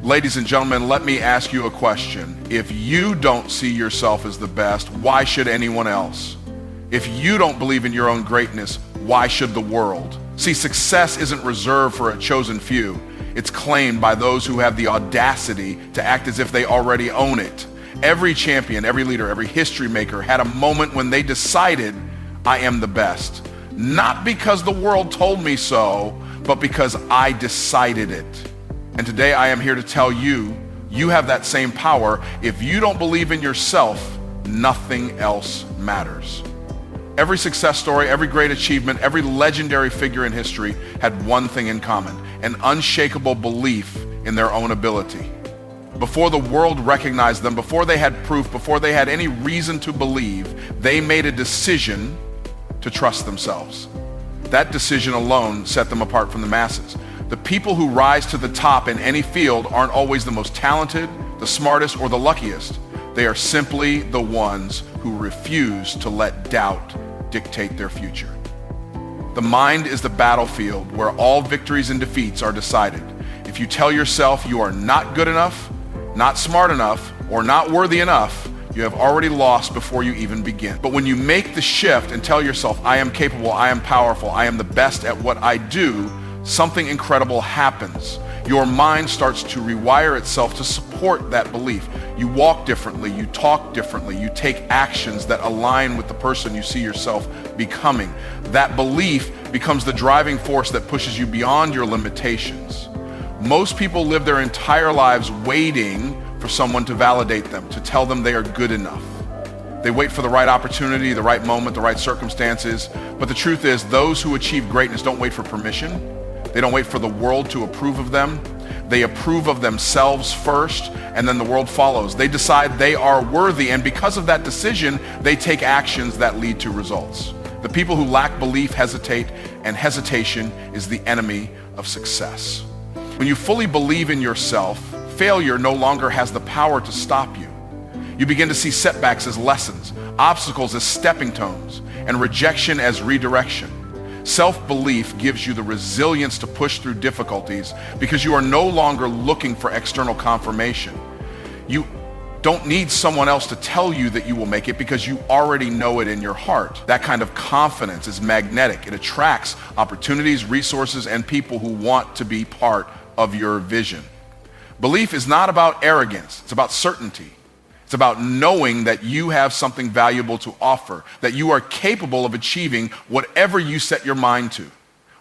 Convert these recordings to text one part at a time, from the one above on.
Ladies and gentlemen, let me ask you a question. If you don't see yourself as the best, why should anyone else? If you don't believe in your own greatness, why should the world? See, success isn't reserved for a chosen few. It's claimed by those who have the audacity to act as if they already own it. Every champion, every leader, every history maker had a moment when they decided, I am the best. Not because the world told me so, but because I decided it. And today I am here to tell you, you have that same power. If you don't believe in yourself, nothing else matters. Every success story, every great achievement, every legendary figure in history had one thing in common: an unshakable belief in their own ability. Before the world recognized them, before they had proof, before they had any reason to believe, they made a decision to trust themselves. That decision alone set them apart from the masses. The people who rise to the top in any field aren't always the most talented, the smartest, or the luckiest. They are simply the ones who refuse to let doubt dictate their future. The mind is the battlefield where all victories and defeats are decided. If you tell yourself you are not good enough, not smart enough, or not worthy enough, you have already lost before you even begin. But when you make the shift and tell yourself, I am capable, I am powerful, I am the best at what I do, something incredible happens. Your mind starts to rewire itself to support that belief. You walk differently, you talk differently, you take actions that align with the person you see yourself becoming. That belief becomes the driving force that pushes you beyond your limitations. Most people live their entire lives waiting for someone to validate them, to tell them they are good enough. They wait for the right opportunity, the right moment, the right circumstances. But the truth is, those who achieve greatness don't wait for permission. They don't wait for the world to approve of them. They approve of themselves first, and then the world follows. They decide they are worthy, and because of that decision, they take actions that lead to results. The people who lack belief hesitate, and hesitation is the enemy of success. When you fully believe in yourself, failure no longer has the power to stop you. You begin to see setbacks as lessons, obstacles as stepping stones, and rejection as redirection. Self-belief gives you the resilience to push through difficulties because you are no longer looking for external confirmation. You don't need someone else to tell you that you will make it because you already know it in your heart. That kind of confidence is magnetic. It attracts opportunities, resources, and people who want to be part of your vision. Belief is not about arrogance, it's about certainty. It's about knowing that you have something valuable to offer, that you are capable of achieving whatever you set your mind to.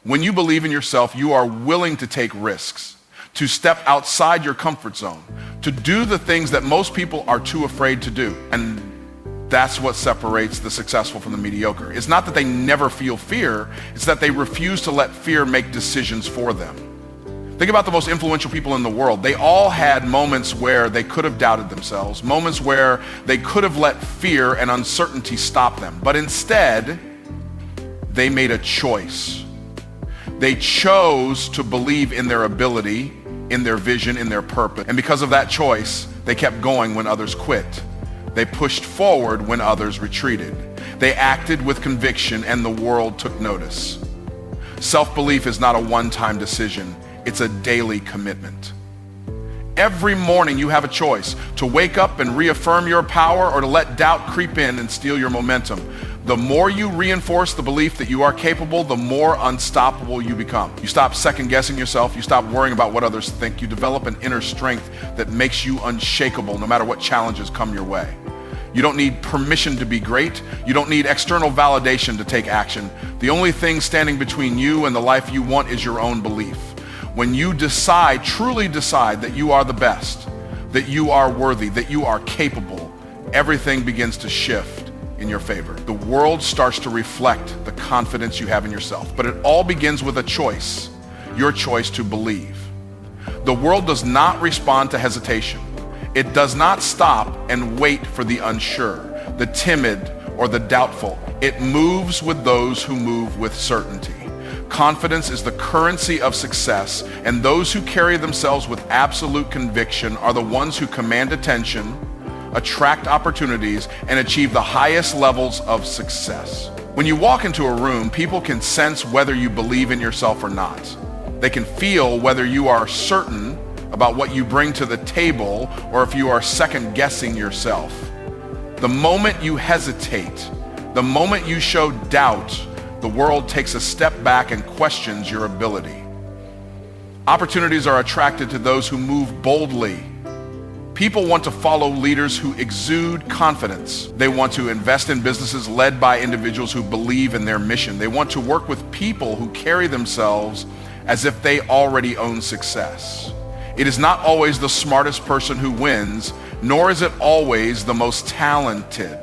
When you believe in yourself, you are willing to take risks, to step outside your comfort zone, to do the things that most people are too afraid to do. And that's what separates the successful from the mediocre. It's not that they never feel fear, it's that they refuse to let fear make decisions for them. Think about the most influential people in the world. They all had moments where they could have doubted themselves, moments where they could have let fear and uncertainty stop them. But instead, they made a choice. They chose to believe in their ability, in their vision, in their purpose. And because of that choice, they kept going when others quit. They pushed forward when others retreated. They acted with conviction and the world took notice. Self-belief is not a one-time decision. It's a daily commitment. Every morning you have a choice to wake up and reaffirm your power or to let doubt creep in and steal your momentum. The more you reinforce the belief that you are capable, the more unstoppable you become. You stop second guessing yourself. You stop worrying about what others think. You develop an inner strength that makes you unshakable no matter what challenges come your way. You don't need permission to be great. You don't need external validation to take action. The only thing standing between you and the life you want is your own belief. When you decide, truly decide that you are the best, that you are worthy, that you are capable, everything begins to shift in your favor. The world starts to reflect the confidence you have in yourself, but it all begins with a choice, your choice to believe. The world does not respond to hesitation. It does not stop and wait for the unsure, the timid, or the doubtful. It moves with those who move with certainty. Confidence is the currency of success, and those who carry themselves with absolute conviction are the ones who command attention, attract opportunities, and achieve the highest levels of success. When you walk into a room, people can sense whether you believe in yourself or not. They can feel whether you are certain about what you bring to the table or if you are second guessing yourself. The moment you hesitate, the moment you show doubt, the world takes a step back and questions your ability. Opportunities are attracted to those who move boldly. People want to follow leaders who exude confidence. They want to invest in businesses led by individuals who believe in their mission. They want to work with people who carry themselves as if they already own success. It is not always the smartest person who wins, nor is it always the most talented.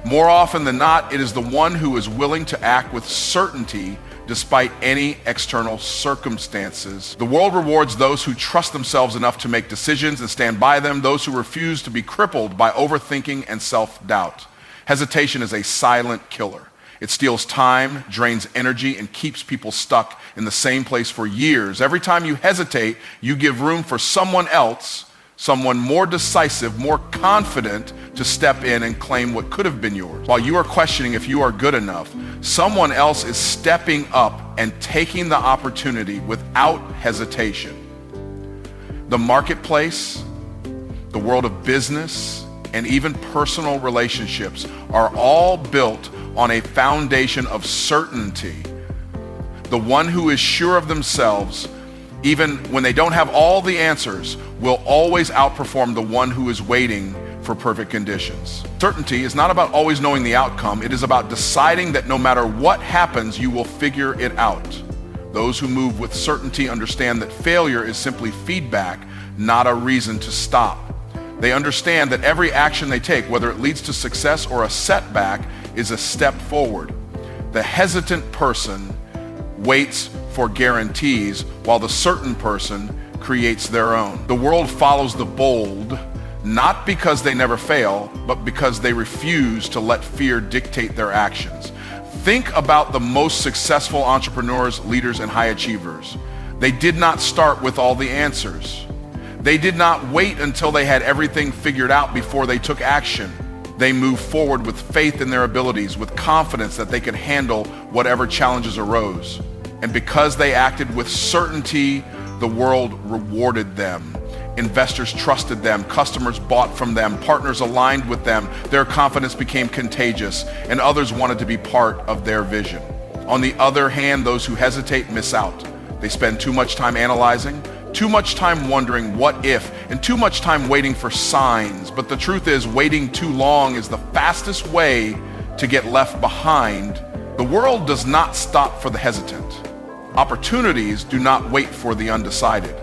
More often than not, it is the one who is willing to act with certainty despite any external circumstances. The world rewards those who trust themselves enough to make decisions and stand by them, those who refuse to be crippled by overthinking and self-doubt. Hesitation is a silent killer. It steals time, drains energy, and keeps people stuck in the same place for years. Every time you hesitate, you give room for someone else, someone more decisive, more confident to step in and claim what could have been yours. While you are questioning if you are good enough, someone else is stepping up and taking the opportunity without hesitation. The marketplace, the world of business, and even personal relationships are all built on a foundation of certainty. The one who is sure of themselves, even when they don't have all the answers, will always outperform the one who is waiting for perfect conditions. Certainty is not about always knowing the outcome. It is about deciding that no matter what happens, you will figure it out. Those who move with certainty understand that failure is simply feedback, not a reason to stop. They understand that every action they take, whether it leads to success or a setback, is a step forward. The hesitant person waits for guarantees, while the certain person creates their own. The world follows the bold, not because they never fail, but because they refuse to let fear dictate their actions. Think about the most successful entrepreneurs, leaders, and high achievers. They did not start with all the answers. They did not wait until they had everything figured out before they took action. They moved forward with faith in their abilities, with confidence that they could handle whatever challenges arose. And because they acted with certainty, the world rewarded them. Investors trusted them, customers bought from them, partners aligned with them. Their confidence became contagious, and others wanted to be part of their vision. On the other hand, those who hesitate miss out. They spend too much time analyzing, too much time wondering what if, and too much time waiting for signs. But the truth is, waiting too long is the fastest way to get left behind. The world does not stop for the hesitant. Opportunities do not wait for the undecided.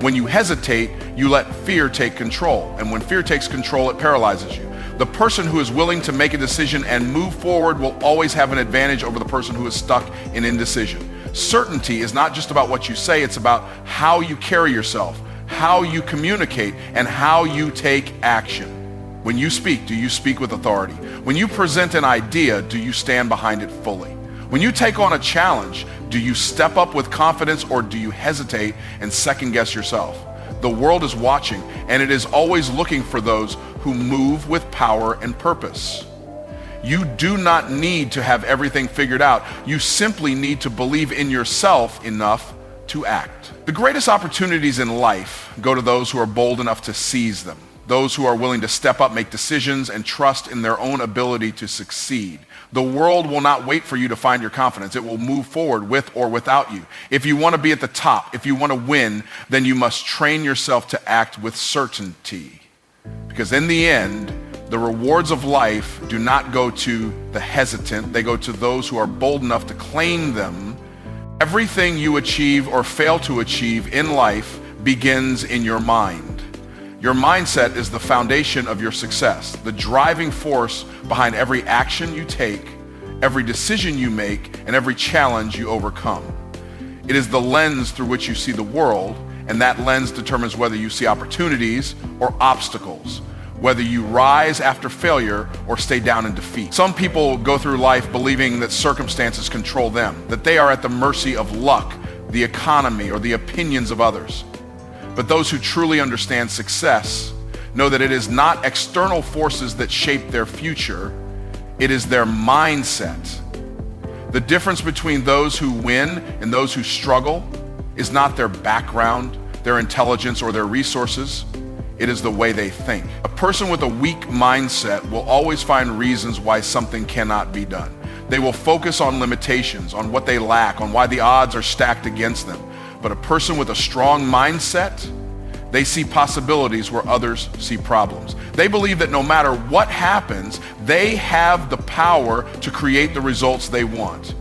When you hesitate, you let fear take control. And when fear takes control, it paralyzes you. The person who is willing to make a decision and move forward will always have an advantage over the person who is stuck in indecision. Certainty is not just about what you say, it's about how you carry yourself, how you communicate, and how you take action. When you speak, do you speak with authority? When you present an idea, do you stand behind it fully? When you take on a challenge, do you step up with confidence or do you hesitate and second guess yourself? The world is watching, and it is always looking for those who move with power and purpose. You do not need to have everything figured out. You simply need to believe in yourself enough to act. The greatest opportunities in life go to those who are bold enough to seize them, those who are willing to step up, make decisions, and trust in their own ability to succeed. The world will not wait for you to find your confidence. It will move forward with or without you. If you want to be at the top, if you want to win, then you must train yourself to act with certainty. Because in the end, the rewards of life do not go to the hesitant. They go to those who are bold enough to claim them. Everything you achieve or fail to achieve in life begins in your mind. Your mindset is the foundation of your success, the driving force behind every action you take, every decision you make, and every challenge you overcome. It is the lens through which you see the world, and that lens determines whether you see opportunities or obstacles, whether you rise after failure or stay down in defeat. Some people go through life believing that circumstances control them, that they are at the mercy of luck, the economy, or the opinions of others. But those who truly understand success know that it is not external forces that shape their future, it is their mindset. The difference between those who win and those who struggle is not their background, their intelligence, or their resources. It is the way they think. A person with a weak mindset will always find reasons why something cannot be done. They will focus on limitations, on what they lack, on why the odds are stacked against them. But a person with a strong mindset, they see possibilities where others see problems. They believe that no matter what happens, they have the power to create the results they want.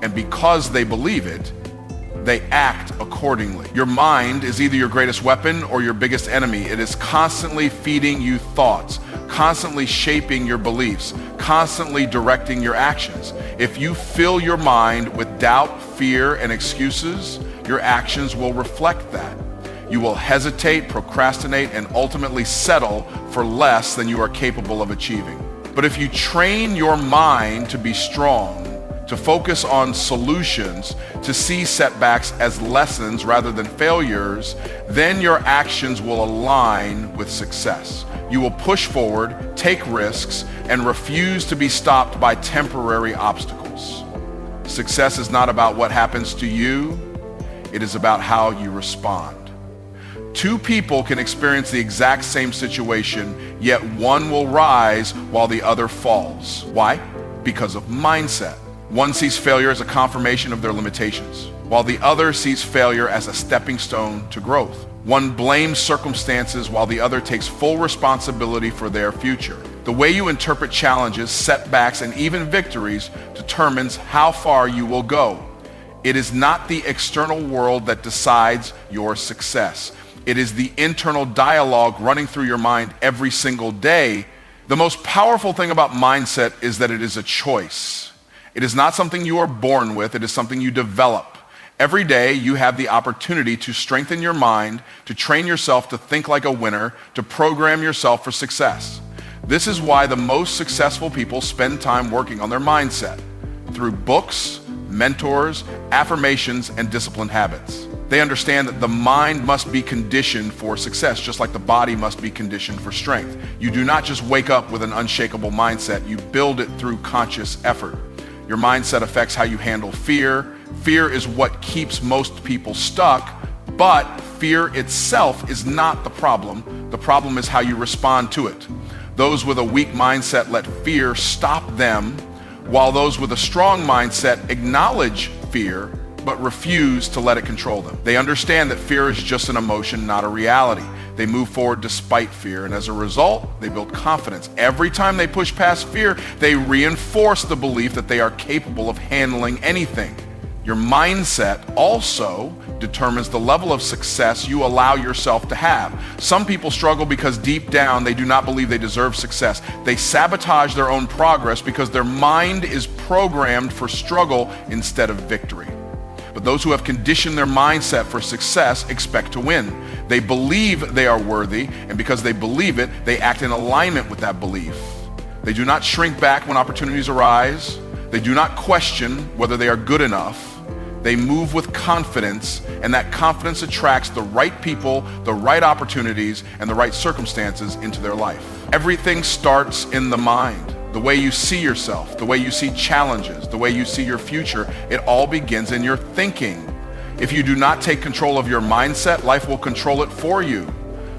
And because they believe it, they act accordingly. Your mind is either your greatest weapon or your biggest enemy. It is constantly feeding you thoughts, constantly shaping your beliefs, constantly directing your actions. If you fill your mind with doubt, fear, and excuses, your actions will reflect that. You will hesitate, procrastinate, and ultimately settle for less than you are capable of achieving. But if you train your mind to be strong, to focus on solutions, to see setbacks as lessons rather than failures, then your actions will align with success. You will push forward, take risks, and refuse to be stopped by temporary obstacles. Success is not about what happens to you, it is about how you respond. Two people can experience the exact same situation, yet one will rise while the other falls. Why? Because of mindset. One sees failure as a confirmation of their limitations, while the other sees failure as a stepping stone to growth. One blames circumstances while the other takes full responsibility for their future. The way you interpret challenges, setbacks, and even victories determines how far you will go. It is not the external world that decides your success. It is the internal dialogue running through your mind every single day. The most powerful thing about mindset is that it is a choice. It is not something you are born with, it is something you develop. Every day you have the opportunity to strengthen your mind, to train yourself to think like a winner, to program yourself for success. This is why the most successful people spend time working on their mindset through books, mentors, affirmations, and disciplined habits. They understand that the mind must be conditioned for success, just like the body must be conditioned for strength. You do not just wake up with an unshakable mindset, you build it through conscious effort. Your mindset affects how you handle fear. Fear is what keeps most people stuck, but fear itself is not the problem. The problem is how you respond to it. Those with a weak mindset let fear stop them, while those with a strong mindset acknowledge fear, but refuse to let it control them. They understand that fear is just an emotion, not a reality. They move forward despite fear, and as a result, they build confidence. Every time they push past fear, they reinforce the belief that they are capable of handling anything. Your mindset also determines the level of success you allow yourself to have. Some people struggle because deep down they do not believe they deserve success. They sabotage their own progress because their mind is programmed for struggle instead of victory. But those who have conditioned their mindset for success expect to win. They believe they are worthy, and because they believe it, they act in alignment with that belief. They do not shrink back when opportunities arise. They do not question whether they are good enough. They move with confidence, and that confidence attracts the right people, the right opportunities, and the right circumstances into their life. Everything starts in the mind. The way you see yourself, the way you see challenges, the way you see your future, it all begins in your thinking. If you do not take control of your mindset, life will control it for you.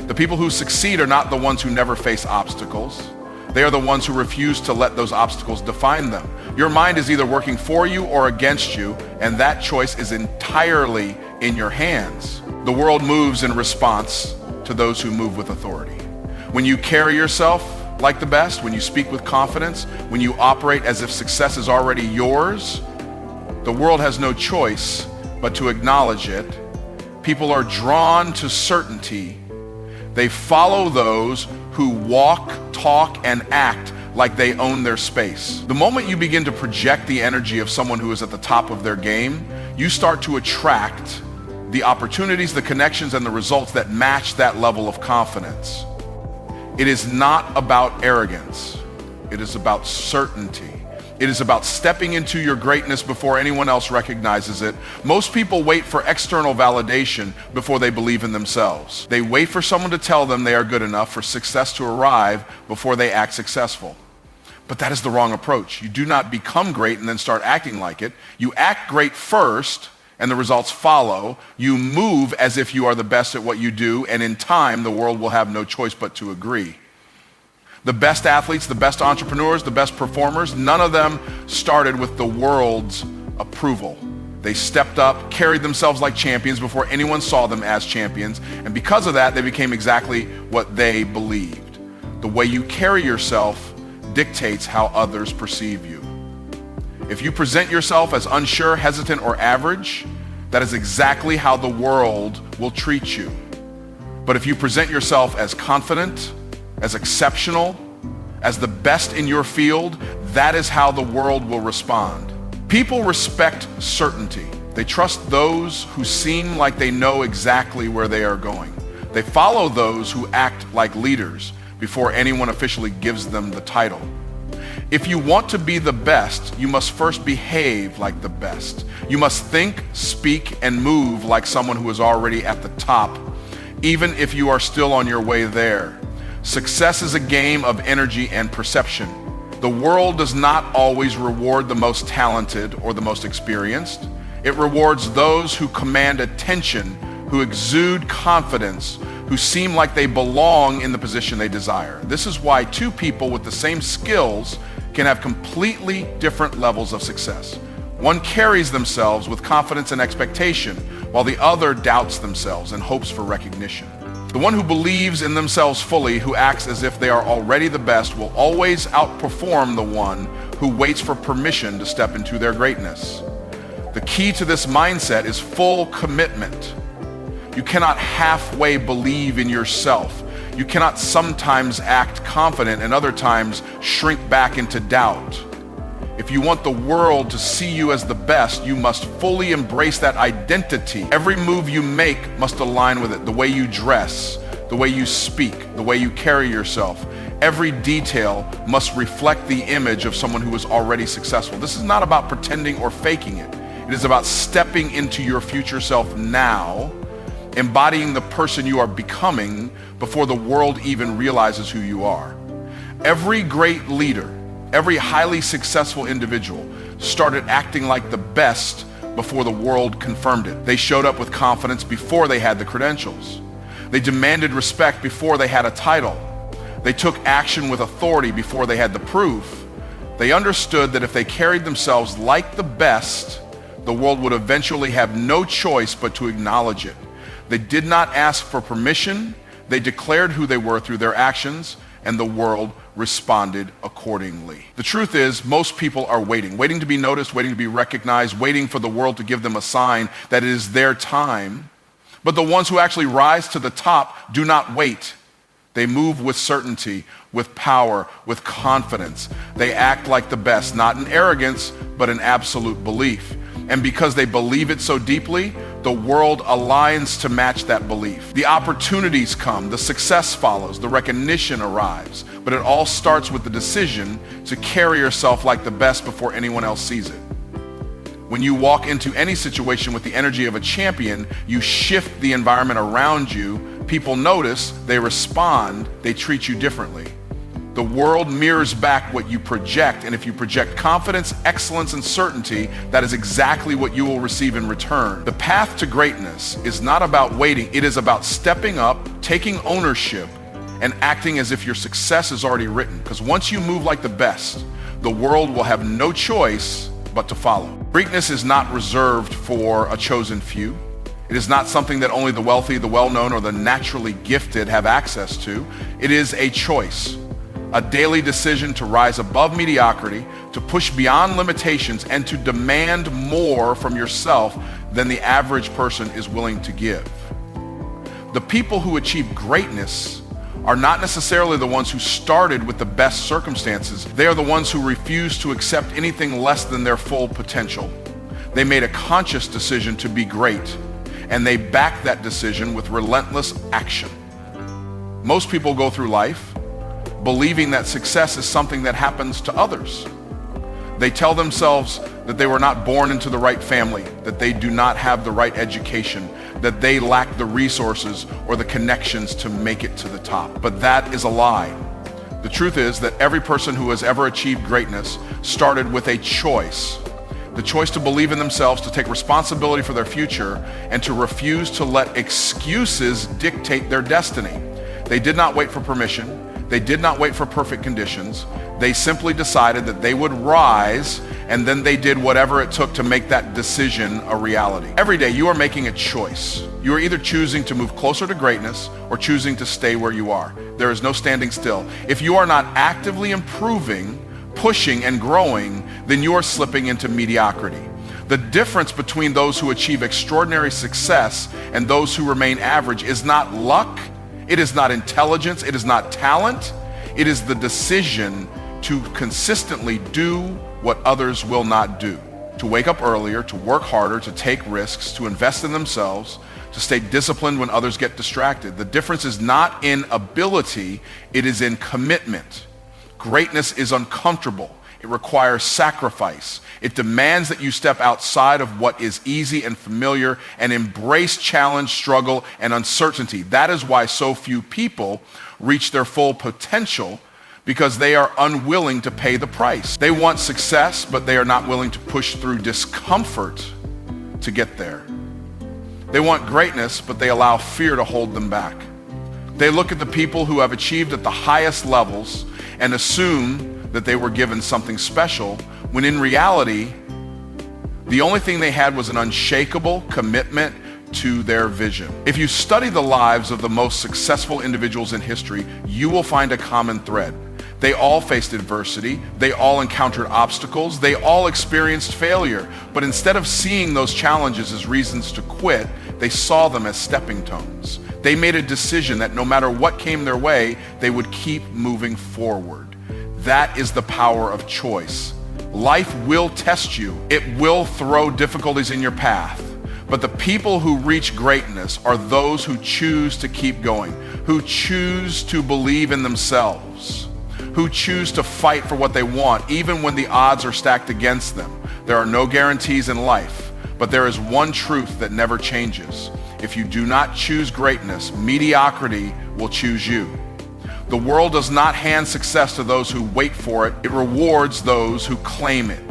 The people who succeed are not the ones who never face obstacles. They are the ones who refuse to let those obstacles define them. Your mind is either working for you or against you, and that choice is entirely in your hands. The world moves in response to those who move with authority. When you carry yourself like the best, when you speak with confidence, when you operate as if success is already yours, the world has no choice but to acknowledge it. People are drawn to certainty. They follow those who walk, talk, and act like they own their space. The moment you begin to project the energy of someone who is at the top of their game, you start to attract the opportunities, the connections, and the results that match that level of confidence. It is not about arrogance. It is about certainty. It is about stepping into your greatness before anyone else recognizes it. Most people wait for external validation before they believe in themselves. They wait for someone to tell them they are good enough for success to arrive before they act successful. But that is the wrong approach. You do not become great and then start acting like it. You act great first, and the results follow. You move as if you are the best at what you do, and in time, the world will have no choice but to agree. The best athletes, the best entrepreneurs, the best performers, none of them started with the world's approval. They stepped up, carried themselves like champions before anyone saw them as champions, and because of that, they became exactly what they believed. The way you carry yourself dictates how others perceive you. If you present yourself as unsure, hesitant, or average, that is exactly how the world will treat you. But if you present yourself as confident, as exceptional, as the best in your field, that is how the world will respond. People respect certainty. They trust those who seem like they know exactly where they are going. They follow those who act like leaders before anyone officially gives them the title. If you want to be the best, you must first behave like the best. You must think, speak, and move like someone who is already at the top, even if you are still on your way there. Success is a game of energy and perception. The world does not always reward the most talented or the most experienced. It rewards those who command attention, who exude confidence, who seem like they belong in the position they desire. This is why two people with the same skills can have completely different levels of success. One carries themselves with confidence and expectation, while the other doubts themselves and hopes for recognition. The one who believes in themselves fully, who acts as if they are already the best, will always outperform the one who waits for permission to step into their greatness. The key to this mindset is full commitment. You cannot halfway believe in yourself. You cannot sometimes act confident and other times shrink back into doubt. If you want the world to see you as the best, you must fully embrace that identity. Every move you make must align with it. The way you dress, the way you speak, the way you carry yourself. Every detail must reflect the image of someone who is already successful. This is not about pretending or faking it. It is about stepping into your future self now, embodying the person you are becoming before the world even realizes who you are. Every great leader, every highly successful individual started acting like the best before the world confirmed it. They showed up with confidence before they had the credentials. They demanded respect before they had a title. They took action with authority before they had the proof. They understood that if they carried themselves like the best, the world would eventually have no choice but to acknowledge it. They did not ask for permission. They declared who they were through their actions, and the world responded accordingly. The truth is, most people are waiting to be noticed, waiting to be recognized, waiting for the world to give them a sign that it is their time. But the ones who actually rise to the top do not wait. They move with certainty, with power, with confidence. They act like the best, not in arrogance, but in absolute belief. And because they believe it so deeply, the world aligns to match that belief. The opportunities come, the success follows, the recognition arrives, but it all starts with the decision to carry yourself like the best before anyone else sees it. When you walk into any situation with the energy of a champion, you shift the environment around you. People notice, they respond, they treat you differently. The world mirrors back what you project, and if you project confidence, excellence, and certainty, that is exactly what you will receive in return. The path to greatness is not about waiting. It is about stepping up, taking ownership, and acting as if your success is already written. Because once you move like the best, the world will have no choice but to follow. Greatness is not reserved for a chosen few. It is not something that only the wealthy, the well-known, or the naturally gifted have access to. It is a choice. A daily decision to rise above mediocrity, to push beyond limitations, and to demand more from yourself than the average person is willing to give. The people who achieve greatness are not necessarily the ones who started with the best circumstances. They are the ones who refuse to accept anything less than their full potential. They made a conscious decision to be great, and they back that decision with relentless action. Most people go through life believing that success is something that happens to others. They tell themselves that they were not born into the right family, that they do not have the right education, that they lack the resources or the connections to make it to the top. But that is a lie. The truth is that every person who has ever achieved greatness started with a choice. The choice to believe in themselves, to take responsibility for their future, and to refuse to let excuses dictate their destiny. They did not wait for permission. They did not wait for perfect conditions. They simply decided that they would rise, and then they did whatever it took to make that decision a reality. Every day you are making a choice. You are either choosing to move closer to greatness or choosing to stay where you are. There is no standing still. If you are not actively improving, pushing, and growing, then you are slipping into mediocrity. The difference between those who achieve extraordinary success and those who remain average is not luck, it is not intelligence, it is not talent, it is the decision to consistently do what others will not do. To wake up earlier, to work harder, to take risks, to invest in themselves, to stay disciplined when others get distracted. The difference is not in ability, it is in commitment. Greatness is uncomfortable. It requires sacrifice. It demands that you step outside of what is easy and familiar and embrace challenge, struggle, and uncertainty. That is why so few people reach their full potential, because they are unwilling to pay the price. They want success, but they are not willing to push through discomfort to get there. They want greatness, but they allow fear to hold them back. They look at the people who have achieved at the highest levels and assume that they were given something special, when in reality, the only thing they had was an unshakable commitment to their vision. If you study the lives of the most successful individuals in history, you will find a common thread. They all faced adversity, they all encountered obstacles, they all experienced failure, but instead of seeing those challenges as reasons to quit, they saw them as stepping stones. They made a decision that no matter what came their way, they would keep moving forward. That is the power of choice. Life will test you. It will throw difficulties in your path. But the people who reach greatness are those who choose to keep going, who choose to believe in themselves, who choose to fight for what they want, even when the odds are stacked against them. There are no guarantees in life, but there is one truth that never changes. If you do not choose greatness, mediocrity will choose you. The world does not hand success to those who wait for it. It rewards those who claim it,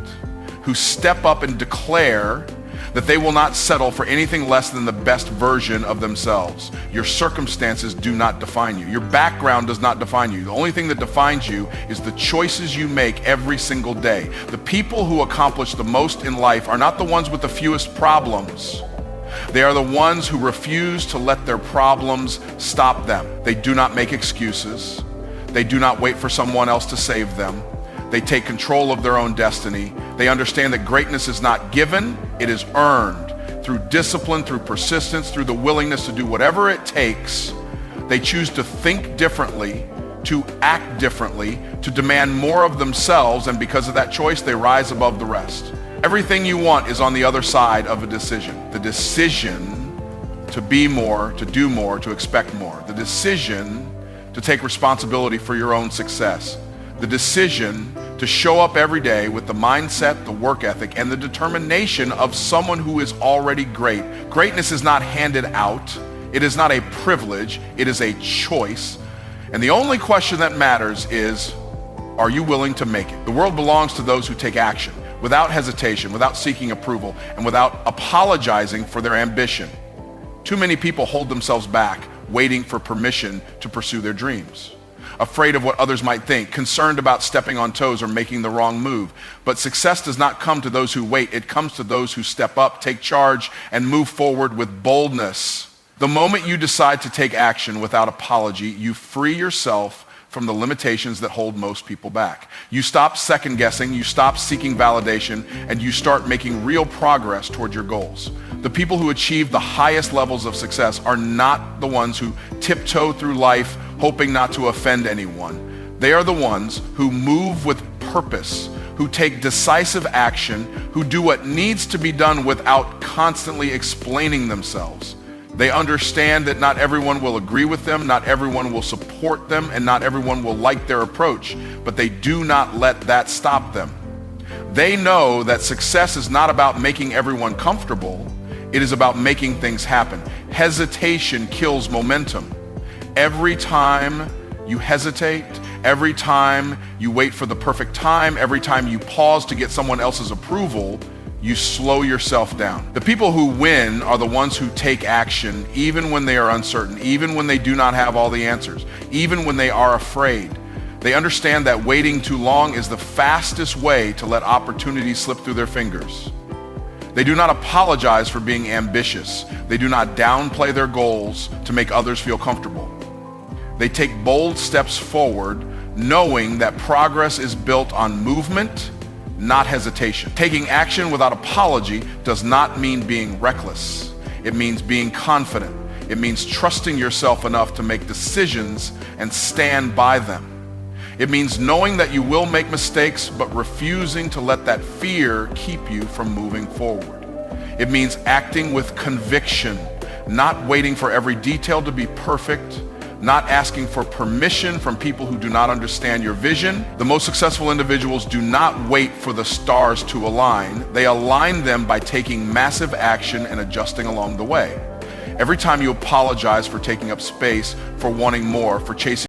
who step up and declare that they will not settle for anything less than the best version of themselves. Your circumstances do not define you. Your background does not define you. The only thing that defines you is the choices you make every single day. The people who accomplish the most in life are not the ones with the fewest problems. They are the ones who refuse to let their problems stop them. They do not make excuses. They do not wait for someone else to save them. They take control of their own destiny. They understand that greatness is not given, it is earned through discipline, through persistence, through the willingness to do whatever it takes. They choose to think differently, to act differently, to demand more of themselves, and because of that choice, they rise above the rest. Everything you want is on the other side of a decision. The decision to be more, to do more, to expect more. The decision to take responsibility for your own success. The decision to show up every day with the mindset, the work ethic, and the determination of someone who is already great. Greatness is not handed out. It is not a privilege. It is a choice. And the only question that matters is, are you willing to make it? The world belongs to those who take action, without hesitation, without seeking approval, and without apologizing for their ambition. Too many people hold themselves back, waiting for permission to pursue their dreams. Afraid of what others might think, concerned about stepping on toes or making the wrong move. But success does not come to those who wait. It comes to those who step up, take charge, and move forward with boldness. The moment you decide to take action without apology, you free yourself from the limitations that hold most people back. You stop second guessing, you stop seeking validation, and you start making real progress toward your goals. The people who achieve the highest levels of success are not the ones who tiptoe through life hoping not to offend anyone. They are the ones who move with purpose, who take decisive action, who do what needs to be done without constantly explaining themselves. They understand that not everyone will agree with them, not everyone will support them, and not everyone will like their approach, but they do not let that stop them. They know that success is not about making everyone comfortable, it is about making things happen. Hesitation kills momentum. Every time you hesitate, every time you wait for the perfect time, every time you pause to get someone else's approval, you slow yourself down. The people who win are the ones who take action even when they are uncertain, even when they do not have all the answers, even when they are afraid. They understand that waiting too long is the fastest way to let opportunities slip through their fingers. They do not apologize for being ambitious. They do not downplay their goals to make others feel comfortable. They take bold steps forward, knowing that progress is built on movement, not hesitation. Taking action without apology does not mean being reckless. It means being confident. It means trusting yourself enough to make decisions and stand by them. It means knowing that you will make mistakes, but refusing to let that fear keep you from moving forward. It means acting with conviction, not waiting for every detail to be perfect, not asking for permission from people who do not understand your vision. The most successful individuals do not wait for the stars to align. They align them by taking massive action and adjusting along the way. Every time you apologize for taking up space, for wanting more, for chasing